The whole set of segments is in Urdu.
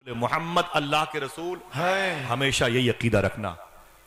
محمد اللہ کے رسول ہمیشہ یہی عقیدہ رکھنا.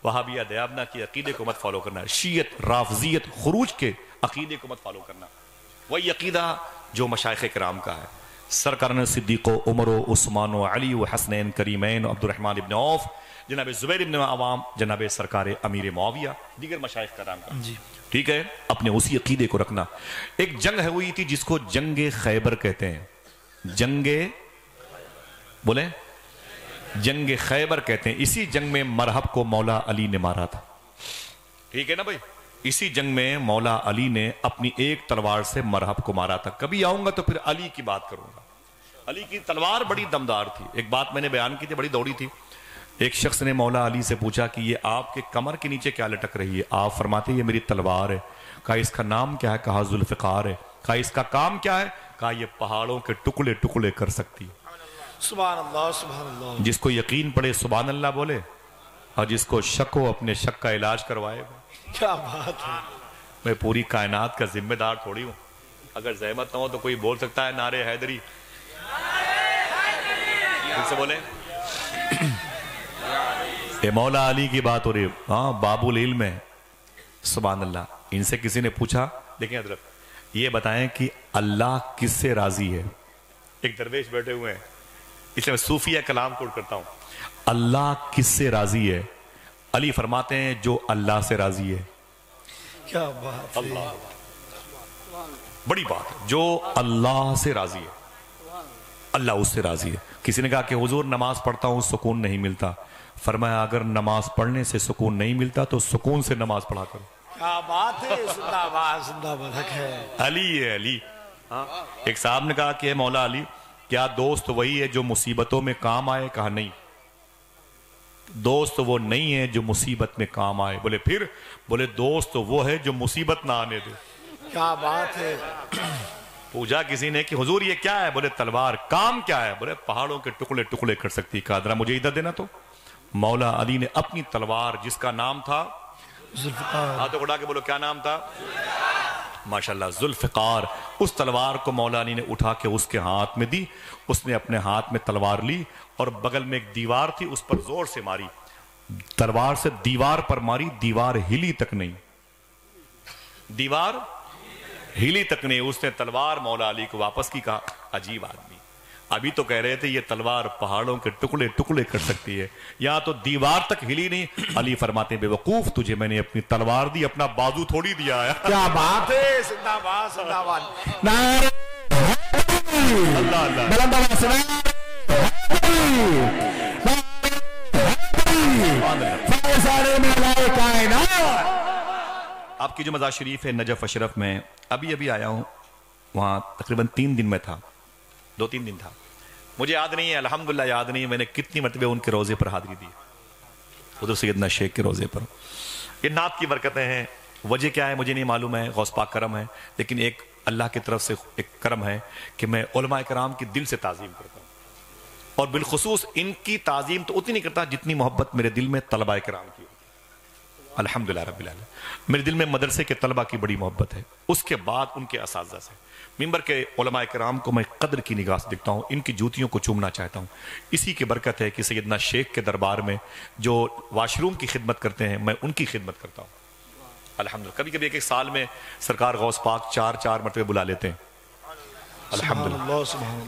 وہابیہ دیابنا کے عقیدے کو مت فالو کرنا, شیعت رافضیت خروج کے عقیدے کو مت فالو کرنا. وہی عقیدہ جو مشائخ کرام کا ہے, سرکارن صدیق و عمر و عثمان و علی و حسنین کریمین و عبد الرحمن ابن عوف, جناب زبیر ابن عوام, جناب سرکار امیر معاویہ, دیگر مشائخ کرام کا. ٹھیک ہے, اپنے اسی عقیدے کو رکھنا. ایک جنگ ہوئی تھی جس کو جنگ خیبر کہتے ہیں. جنگ بولیں جنگ خیبر کہتے ہیں. اسی جنگ میں مرحب کو مولا علی نے مارا تھا. ٹھیک ہے نا بھائی, اسی جنگ میں مولا علی نے اپنی ایک تلوار سے مرحب کو مارا تھا. کبھی آؤں گا تو پھر علی کی بات کروں گا. علی کی تلوار بڑی دمدار تھی. ایک بات میں نے بیان کی تھی, بڑی دوڑی تھی. ایک شخص نے مولا علی سے پوچھا کہ یہ آپ کے کمر کے نیچے کیا لٹک رہی ہے؟ آپ فرماتے یہ میری تلوار ہے. کہا اس کا نام کیا ہے؟ کہا ذوالفقار ہے. کہا اس کا کام کیا ہے؟ کہا یہ پہاڑوں کے ٹکڑے ٹکڑے کر سکتی ہے. سبحان اللہ سبحان اللہ. جس کو یقین پڑے سبحان اللہ بولے, اور جس کو شک ہو اپنے شک کا علاج کروائے. کیا بات ہے. میں پوری کائنات کا ذمہ دار تھوڑی ہوں. اگر زحمت نہ ہو تو کوئی بول سکتا ہے نعرے حیدری. پھر سے بولیں اے مولا علی کی بات ہو رہی. ہاں باب العلم ہے. سبحان اللہ. ان سے کسی نے پوچھا, دیکھیں حضرت یہ بتائیں کہ اللہ کس سے راضی ہے؟ ایک درویش بیٹھے ہوئے ہیں, اس لیے میں صوفیہ کلام کوٹ کرتا ہوں. اللہ کس سے راضی ہے؟ علی فرماتے ہیں جو اللہ سے راضی ہے. کیا بات ہے. اللہ بڑی بات ہے. جو اللہ سے راضی ہے اللہ اس سے راضی ہے. کسی نے کہا کہ حضور نماز پڑھتا ہوں سکون نہیں ملتا. فرمایا اگر نماز پڑھنے سے سکون نہیں ملتا تو سکون سے نماز پڑھا کرو. کیا بات ہے. زندہ باد زندہ باد ہے. علی ہے علی. ایک صاحب نے کہا کہ اے مولا علی کیا دوست وہی ہے جو مصیبتوں میں کام آئے؟ کہا نہیں, دوست وہ نہیں ہے جو مصیبت میں کام آئے. بولے پھر؟ بولے دوست وہ ہے جو مصیبت نہ آنے دے. کیا بات ہے. پوچھا کسی نے کہ حضور یہ کیا ہے؟ بولے تلوار. کام کیا ہے؟ بولے پہاڑوں کے ٹکڑے ٹکڑے کر سکتی. کہا ذرا مجھے ادھر دینا. تو مولا علی نے اپنی تلوار جس کا نام تھا ذوالفقار, ہاتھوں اٹھا کے بولو کیا نام تھا؟ ماشاءاللہ ذوالفقار. اس تلوار کو مولا علی نے اٹھا کے اس کے ہاتھ میں دی. اس نے اپنے ہاتھ میں تلوار لی اور بغل میں ایک دیوار تھی اس پر زور سے ماری. تلوار سے دیوار پر ماری, دیوار ہلی تک نہیں. دیوار ہلی تک نہیں. اس نے تلوار مولا علی کو واپس کی. کہا عجیب آدمی, ابھی تو کہہ رہے تھے یہ تلوار پہاڑوں کے ٹکڑے ٹکڑے کر سکتی ہے, یہاں تو دیوار تک ہلی نہیں. علی فرماتے ہیں بے وقوف, تجھے میں نے اپنی تلوار دی, اپنا بازو تھوڑی دیا ہے. کیا بات ہے. زندہ باد زندہ باد. اللہ اللہ. آپ کی جو مزار شریف ہے نجف اشرف میں, ابھی ابھی آیا ہوں. وہاں تقریباً 3 دن میں تھا, 2-3 دن تھا, مجھے یاد نہیں ہے, الحمدللہ یاد نہیں ہے میں نے کتنی مرتبہ ان کے روزے پر حاضری دی. ادھر سیدنا شیخ کے روزے پر. یہ نعت کی برکتیں ہیں. وجہ کیا ہے مجھے نہیں معلوم ہے, غوث پاک کرم ہے, لیکن ایک اللہ کی طرف سے ایک کرم ہے کہ میں علماء کرام کی دل سے تعظیم کرتا ہوں, اور بالخصوص ان کی تعظیم تو اتنی نہیں کرتا جتنی محبت میرے دل میں طلباء کرام کی. الحمدللہ رب العالمین. میرے دل میں مدرسے کے طلباء کی بڑی محبت ہے, اس کے بعد ان کے اساتذہ سے. ممبر کے علماء کرام کو میں قدر کی نگاہ سے دیکھتا ہوں, ان کی جوتیوں کو چومنا چاہتا ہوں. اسی کی برکت ہے کہ سیدنا شیخ کے دربار میں جو واش روم کی خدمت کرتے ہیں میں ان کی خدمت کرتا ہوں. الحمدللہ. کبھی کبھی ایک سال میں سرکار غوث پاک 4 مرتبہ بلا لیتے ہیں. الحمدللہ.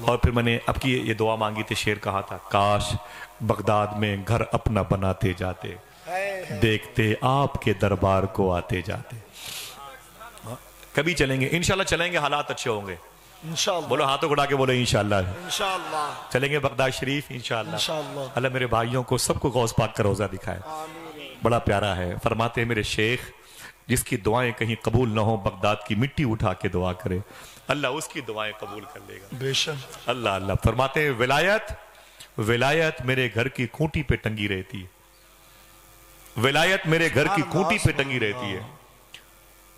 اور پھر میں نے اب کی یہ دعا مانگی تھی, شعر کہا تھا, کاش بغداد میں گھر اپنا بناتے جاتے, دیکھتے آپ کے دربار کو آتے جاتے. کبھی چلیں گے انشاءاللہ, چلیں گے, حالات اچھے ہوں گے انشاءاللہ. بولو ہاتھوں کو اٹھا کے بولو انشاءاللہ. انشاءاللہ چلیں گے بغداد شریف انشاءاللہ. انشاءاللہ. اللہ میرے بھائیوں کو سب کو غوث پاک کا روزہ دکھائے. بڑا پیارا ہے. فرماتے ہیں میرے شیخ جس کی دعائیں کہیں قبول نہ ہو بغداد کی مٹی اٹھا کے دعا کرے, اللہ اس کی دعائیں قبول کر لے گا. بے شک. اللہ اللہ. فرماتے ہیں ولایت میرے گھر کی کھوٹی پہ ٹنگی رہتی ہے. ولایت میرے گھر کی کھوٹی پہ ٹنگی رہتی ہے.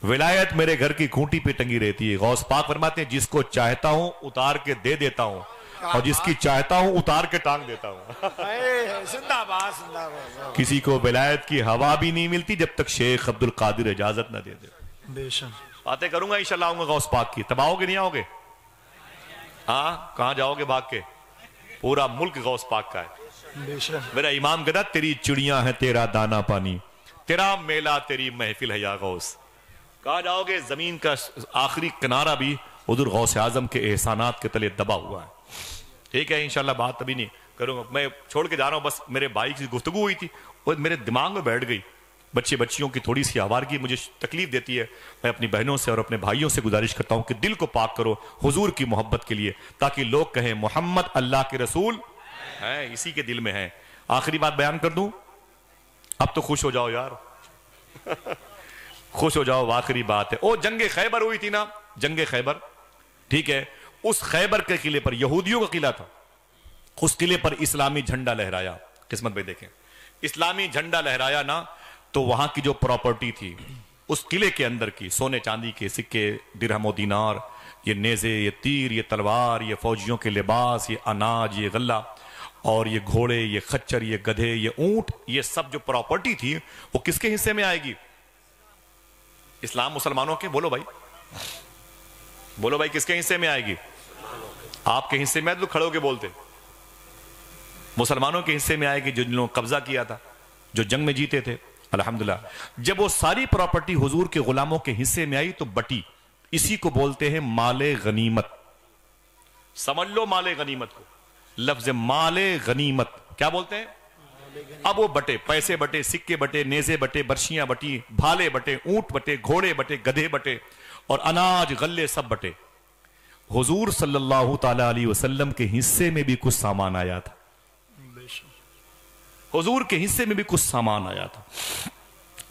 ولایت میرے گھر کی کھوٹی پہ ٹنگی رہتی ہے. غوث پاک فرماتے ہیں جس کو چاہتا ہوں اتار کے دے دیتا ہوں, اور جس کی چاہتا ہوں اتار کے ٹانگ دیتا ہوں. زندہ باد زندہ باد. کسی کو ولایت کی ہوا بھی نہیں ملتی جب تک شیخ عبد القادر اجازت نہ دے دے. بے شک. باتیں کروں گا انشاءاللہ, آؤں گا غوث پاک کی. تب آؤ گے نہیں آؤ گے؟ ہاں کہاں جاؤ گے بھاگ کے؟ پورا ملک غوث پاک کا ہے. بے شک. میرا امام گدا تیری چڑیاں ہیں تیرا دانا پانی، تیرا میلہ تیری محفل ہے یا غوث. کہا جاؤ گے زمین کا آخری کنارہ بھی حضور غوث اعظم کے احسانات کے تلے دبا ہوا ہے. ٹھیک ہے انشاءاللہ بات ابھی نہیں کروں گا، میں چھوڑ کے جا رہا ہوں. بس میرے بھائی کی گفتگو ہوئی تھی اور میرے دماغ میں بیٹھ گئی. بچے بچیوں کی تھوڑی سی آوارگی مجھے تکلیف دیتی ہے. میں اپنی بہنوں سے اور اپنے بھائیوں سے گزارش کرتا ہوں کہ دل کو پاک کرو حضور کی محبت کے لیے، تاکہ لوگ کہیں محمد اللہ کے رسول ہیں، اسی کے دل میں ہیں. آخری بات بیان کر دوں، اب تو خوش ہو جاؤ یار خوش ہو جاؤ. آخری بات ہے، او جنگ خیبر ہوئی تھی نا، جنگ خیبر، ٹھیک ہے، اس خیبر کے قلعے پر یہودیوں کا قلعہ تھا، اس قلعے پر اسلامی جھنڈا لہرایا. قسمت بھائی دیکھیں، اسلامی جھنڈا لہرایا نا، تو وہاں کی جو پراپرٹی تھی اس قلعے کے اندر کی، سونے چاندی کے سکے، درہم و دینار، یہ نیزے، یہ تیر، یہ تلوار، یہ فوجیوں کے لباس، یہ اناج، یہ غلہ، اور یہ گھوڑے، یہ خچر، یہ گدھے، یہ اونٹ، یہ سب جو پراپرٹی تھی وہ کس کے حصے میں آئے گی؟ اسلام مسلمانوں کے. بولو بھائی، بولو بھائی، کس کے حصے میں آئے گی؟ آپ کے حصے میں تو کھڑے ہو کے بولتے. مسلمانوں کے حصے میں آئے گی، جو جنہوں نے قبضہ کیا تھا، جو جنگ میں جیتے تھے. الحمدللہ جب وہ ساری پراپرٹی حضور کے غلاموں کے حصے میں آئی تو بٹی. اسی کو بولتے ہیں مال غنیمت. سمجھ لو مال غنیمت کو، لفظ مال غنیمت کیا بولتے ہیں؟ اب وہ بٹے، پیسے بٹے، سکے بٹے، نیزے بٹے، برشیاں بٹی، بھالے بٹے، اونٹ بٹے، گھوڑے بٹے، گدھے بٹے، اور اناج غلے سب بٹے. حضور صلی اللہ تعالی علیہ وسلم کے حصے میں بھی کچھ سامان آیا تھا. حضور کے حصے میں بھی کچھ سامان آیا تھا.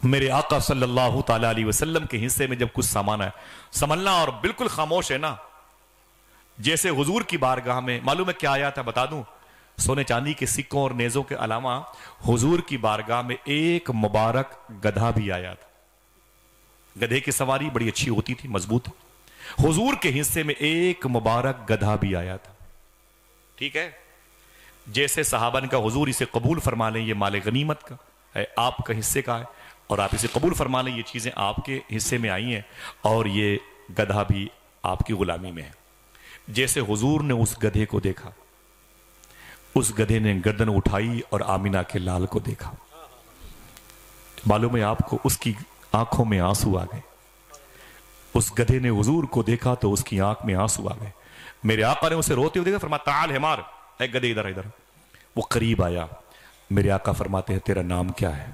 میرے آقا صلی اللہ تعالی علیہ وسلم کے حصے میں جب کچھ سامان آیا، سنبھلنا اور بالکل خاموش ہے نا. جیسے حضور کی بارگاہ میں معلوم ہے کیا آیا تھا، بتا دوں، سونے چاندی کے سکوں اور نیزوں کے علاوہ حضور کی بارگاہ میں ایک مبارک گدھا بھی آیا تھا. گدھے کی سواری بڑی اچھی ہوتی تھی، مضبوط. حضور کے حصے میں ایک مبارک گدھا بھی آیا تھا. ٹھیک ہے، جیسے صحابہ نے کہا حضور اسے قبول فرما لیں، یہ مال غنیمت کا ہے، آپ کا حصے کا ہے، اور آپ اسے قبول فرما لیں، یہ چیزیں آپ کے حصے میں آئی ہیں، اور یہ گدھا بھی آپ کی غلامی میں ہے. جیسے حضور نے اس گدھے کو دیکھا، اس گدھے نے گردن اٹھائی اور آمینہ کے لال کو دیکھا. معلوم ہے آپ کو اس کی آنکھوں میں آنسو آ گئے. اس گدھے نے حضور کو دیکھا تو اس کی آنکھ میں آنسو آ گئے. میرے آقا نے اسے روتے ہوئے دیکھا، فرمایا تعال حمار، اے گدھے ادھر ادھر. وہ قریب آیا. میرے آقا فرماتے ہیں تیرا نام کیا ہے؟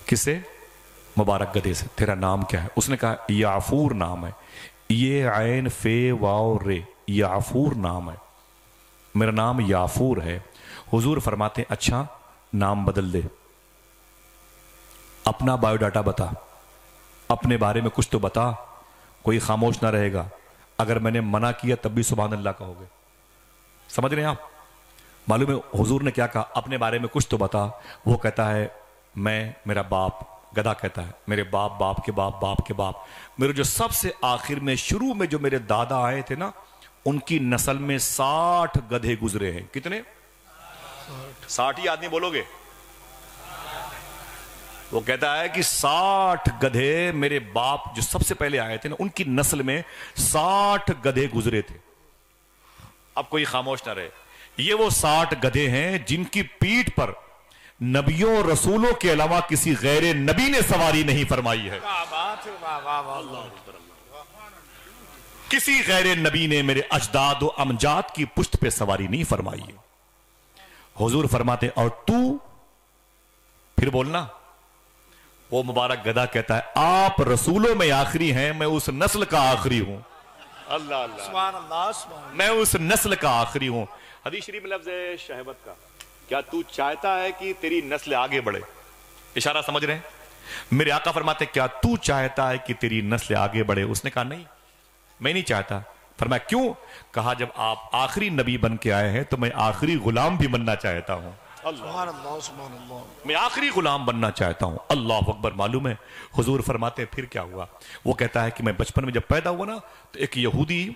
کس سے؟ مبارک گدھے سے. تیرا نام کیا ہے؟ اس نے کہا یعفور نام ہے. یہ عین فے واو رے، یعفور نام ہے، میرا نام یعفور ہے. حضور فرماتے ہیں اچھا نام بدل دے، اپنا بایو ڈاٹا بتا، اپنے بارے میں کچھ تو بتا، کوئی خاموش نہ رہے گا. اگر میں نے منع کیا تب بھی سبحان اللہ کہو گے. سمجھ رہے ہیں آپ؟ معلوم ہے حضور نے کیا کہا؟ اپنے بارے میں کچھ تو بتا. وہ کہتا ہے میں، میرا باپ، گدھا کہتا ہے میرے باپ، باپ کے باپ، باپ کے باپ، میرے جو سب سے آخر میں شروع میں جو میرے دادا آئے تھے نا، ان کی نسل میں 60 گدھے گزرے ہیں. کتنے؟ 60 ہی آدمی بولو گے. وہ کہتا ہے کہ 60 گدھے میرے باپ جو سب سے پہلے آئے تھے نا، ان کی نسل میں 60 گدھے گزرے تھے. اب کوئی خاموش نہ رہے. یہ وہ 60 گدھے ہیں جن کی پیٹھ پر نبیوں اور رسولوں کے علاوہ کسی غیر نبی نے سواری نہیں فرمائی ہے. کسی غیر نبی نے میرے اجداد و امجاد کی پشت پہ سواری نہیں فرمائی ہے. حضور فرماتے اور تو پھر بولنا. وہ مبارک گدھا کہتا ہے آپ رسولوں میں آخری ہیں، میں اس نسل کا آخری ہوں. اللہ اللہ، سبحان اللہ، سبحان، میں اس نسل کا آخری ہوں. حدیث شریف میں لفظ ہے شہوت کا. کیا تو چاہتا ہے کہ تیری نسل آگے بڑھے؟ اشارہ سمجھ رہے ہیں؟ میرے آقا فرماتے کیا تو چاہتا ہے کہ تیری نسل آگے بڑھے؟ اس نے کہا نہیں میں نہیں چاہتا. فرمایا کیوں؟ کہا جب آپ آخری نبی بن کے آئے ہیں تو میں آخری غلام بھی بننا چاہتا ہوں. سبحان اللہ، سبحان اللہ، میں آخری غلام بننا چاہتا ہوں. اللہ اکبر. معلوم ہے حضور فرماتے پھر کیا ہوا؟ وہ کہتا ہے کہ میں بچپن میں جب پیدا ہوا نا تو ایک یہودی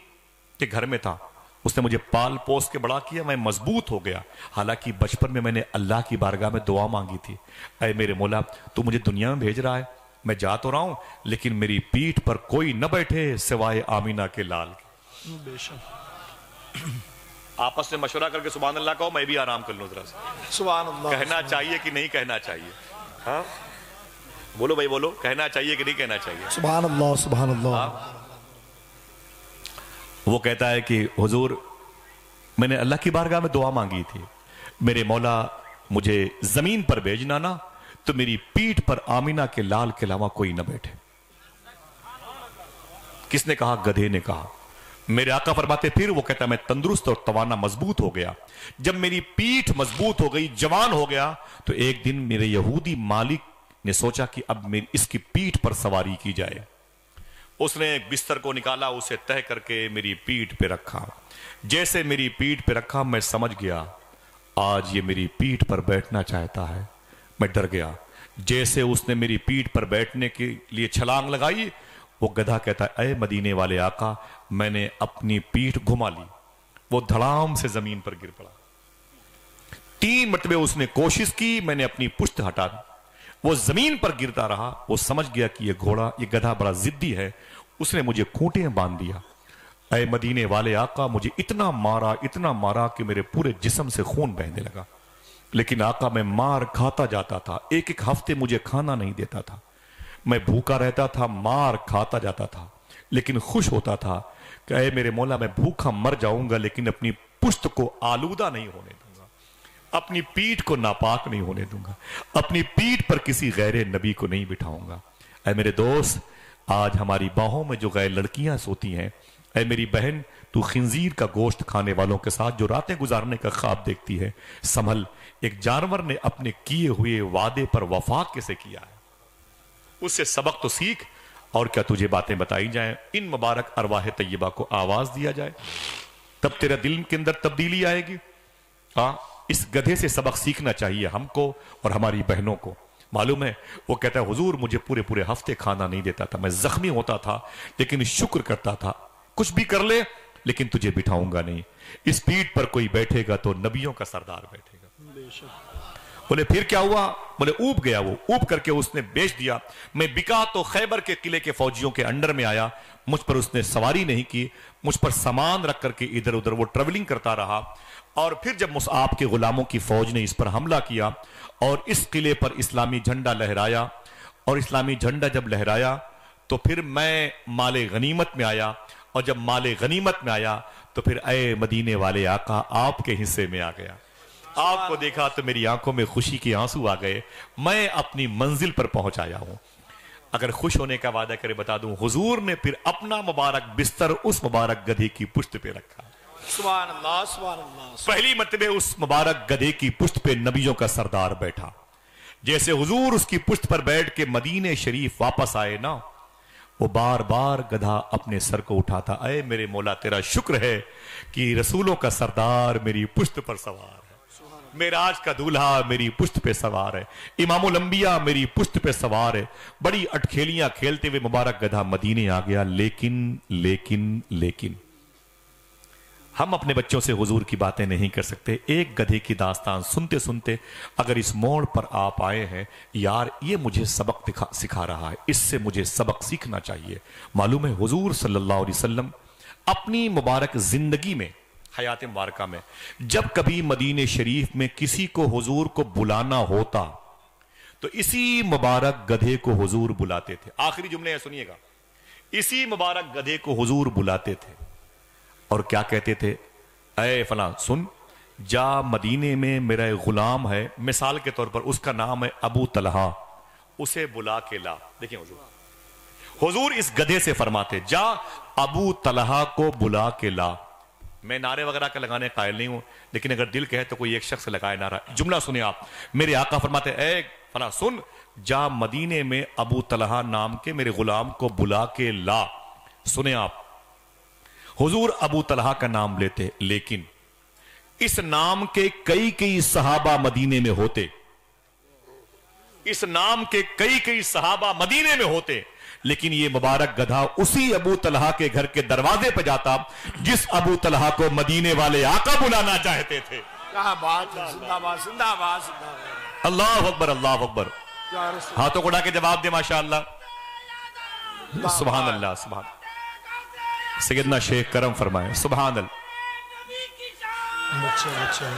کے گھر میں تھا، اس نے مجھے پال پوس کے بڑا کیا، میں مضبوط ہو گیا. حالانکہ بچپن میں میں نے اللہ کی بارگاہ میں دعا مانگی تھی، اے میرے مولا تو مجھے دنیا میں بھیج رہا ہے، میں جا تو رہا ہوں لیکن میری پیٹھ پر کوئی نہ بیٹھے سوائے آمینہ کے لال کے. آپس میں مشورہ کر کے سبحان اللہ کہو، میں بھی آرام کر لوں ذرا سا. سبحان اللہ. کہنا چاہیے کہ نہیں کہنا چاہیے؟ ہاں بولو بھائی بولو، کہنا چاہیے کہ نہیں کہنا چاہیے؟ سبحان اللہ سبحان اللہ. وہ کہتا ہے کہ حضور میں نے اللہ کی بارگاہ میں دعا مانگی تھی، میرے مولا مجھے زمین پر بھیجنا نا تو میری پیٹھ پر آمینہ کے لال کے علاوہ کوئی نہ بیٹھے. کس نے کہا؟ گدھے نے کہا. میرے آقا فرماتے پھر وہ کہتا ہے میں تندرست اور توانا مضبوط ہو گیا. جب میری پیٹھ مضبوط ہو گئی، جوان ہو گیا، تو ایک دن میرے یہودی مالک نے سوچا کہ اب اس کی پیٹھ پر سواری کی جائے. اس نے ایک بستر کو نکالا، اسے تہ کر کے میری پیٹھ پہ رکھا. جیسے میری پیٹھ پہ رکھا میں سمجھ گیا آج یہ میری پیٹھ پر بیٹھنا چاہتا ہے. میں ڈر گیا. جیسے اس نے میری پیٹھ پر بیٹھنے کے لیے چھلانگ لگائی، وہ گدھا کہتا ہے اے مدینے والے آقا میں نے اپنی پیٹھ گھما لی. وہ دھڑام سے زمین پر گر پڑا. 3 مرتبہ اس نے کوشش کی، میں نے اپنی پشت ہٹا دی. وہ زمین پر گرتا رہا. وہ سمجھ گیا کہ یہ گدھا بڑا ضدی ہے. اس نے مجھے کھوٹیں باندھ دیا. اے مدینے والے آقا مجھے اتنا مارا کہ میرے پورے جسم سے خون بہنے لگا. لیکن آقا میں مار کھاتا جاتا تھا. 1 ہفتے مجھے کھانا نہیں دیتا تھا. میں بھوکا رہتا تھا، مار کھاتا جاتا تھا، لیکن خوش ہوتا تھا کہ اے میرے مولا میں بھوکا مر جاؤں گا لیکن اپنی پشت کو آلودہ نہیں ہونے دوں گا، اپنی پیٹھ کو ناپاک نہیں ہونے دوں گا، اپنی پیٹھ پر کسی غیر نبی کو نہیں بٹھاؤں گا. اے میرے دوست آج ہماری باہوں میں جو غیر لڑکیاں سوتی ہیں، اے میری بہن تو خنزیر کا گوشت کھانے والوں کے ساتھ جو راتیں گزارنے کا خواب دیکھتی ہے، سنبھل. ایک جانور نے اپنے کیے ہوئے وعدے پر وفا کیسے کیا ہے، اس سے سبق تو سیکھ. اور کیا تجھے باتیں بتائی جائیں، ان مبارک ارواح طیبہ کو آواز دیا جائے، تب تیرا دل کے اندر تبدیلی آئے گی. اس گدھے سے سبق سیکھنا چاہیے ہم کو اور ہماری بہنوں کو. معلوم ہے وہ کہتا ہے حضور مجھے پورے ہفتے کھانا نہیں دیتا تھا، میں زخمی ہوتا تھا لیکن شکر کرتا تھا، کچھ بھی کر لے لیکن تجھے بٹھاؤں گا نہیں. اس پیٹھ پر کوئی بیٹھے گا تو نبیوں کا سردار بیٹھے گا. بولے پھر کیا ہوا؟ بولے اوب گیا. وہ اوب کر کے اس نے بیچ دیا. میں بکا تو خیبر کے قلعے کے فوجیوں کے انڈر میں آیا. مجھ پر اس نے سواری نہیں کی، مجھ پر سامان رکھ کر کے ادھر ادھر وہ ٹریولنگ کرتا رہا. اور پھر جب مصعب کے غلاموں کی فوج نے اس پر حملہ کیا اور اس قلعے پر اسلامی جھنڈا لہرایا، اور اسلامی جھنڈا جب لہرایا تو پھر میں مال غنیمت میں آیا، اور جب مال غنیمت میں آیا تو پھر اے مدینے والے آقا آپ کے حصے میں آ گیا. آپ کو دیکھا تو میری آنکھوں میں خوشی کے آنسو آ گئے. میں اپنی منزل پر پہنچ آیا ہوں. اگر خوش ہونے کا وعدہ کرے بتا دوں، حضور نے پھر اپنا مبارک بستر اس مبارک گدھے کی پشت پہ رکھا. سبحان اللہ سبحان اللہ. پہلی مرتبہ اس مبارک گدھے کی پشت پہ نبیوں کا سردار بیٹھا. جیسے حضور اس کی پشت پر بیٹھ کے مدینے شریف واپس آئے نا، وہ بار بار گدھا اپنے سر کو اٹھاتا. اے میرے مولا تیرا شکر ہے کہ رسولوں کا سردار میری پشت پر سوار ہے، معراج کا دولہا میری پشت پہ سوار ہے، امام الانبیاء میری پشت پہ سوار ہے. بڑی اٹکھیلیاں کھیلتے ہوئے مبارک گدھا مدینے آ گیا. لیکن ہم اپنے بچوں سے حضور کی باتیں نہیں کر سکتے. ایک گدھے کی داستان سنتے سنتے اگر اس موڑ پر آپ آئے ہیں، یار یہ مجھے سبق سکھا رہا ہے، اس سے مجھے سبق سیکھنا چاہیے. معلوم ہے حضور صلی اللہ علیہ وسلم اپنی مبارک زندگی میں، حیات مبارکہ میں، جب کبھی مدینہ شریف میں کسی کو حضور کو بلانا ہوتا تو اسی مبارک گدھے کو حضور بلاتے تھے. آخری جملے سنیے گا. اسی مبارک گدھے کو حضور بلاتے تھے اور کیا کہتے تھے؟ اے فلاں سن، جا مدینے میں میرا ایک غلام ہے، مثال کے طور پر اس کا نام ہے ابو طلحہ، اسے بلا کے لا. دیکھیں حضور اس گدھے سے فرماتے جا ابو طلحہ کو بلا کے لا. میں نعرے وغیرہ کا لگانے قائل نہیں ہوں، لیکن اگر دل کہے تو کوئی ایک شخص لگائے نعرہ. جملہ سنیں آپ. میرے آقا فرماتے اے فلاں سن، جا مدینے میں ابو طلحہ نام کے میرے غلام کو بلا کے لا. سنیں آپ، حضور ابو طلحہ کا نام لیتے، لیکن اس نام کے کئی صحابہ مدینے میں ہوتے، اس نام کے کئی صحابہ مدینے میں ہوتے، لیکن یہ مبارک گدھا اسی ابو طلحہ کے گھر کے دروازے پہ جاتا جس ابو طلحہ کو مدینے والے آقا بلانا چاہتے تھے. کیا بات ہے. زندہ باد زندہ باد زندہ باد. اللہ اکبر اللہ اکبر. ہاتھوں کو اڑا کے جواب دے ماشاءاللہ. سبحان اللہ. سبحان سیدنا شیخ کرم فرمائے. سبحان اللہ.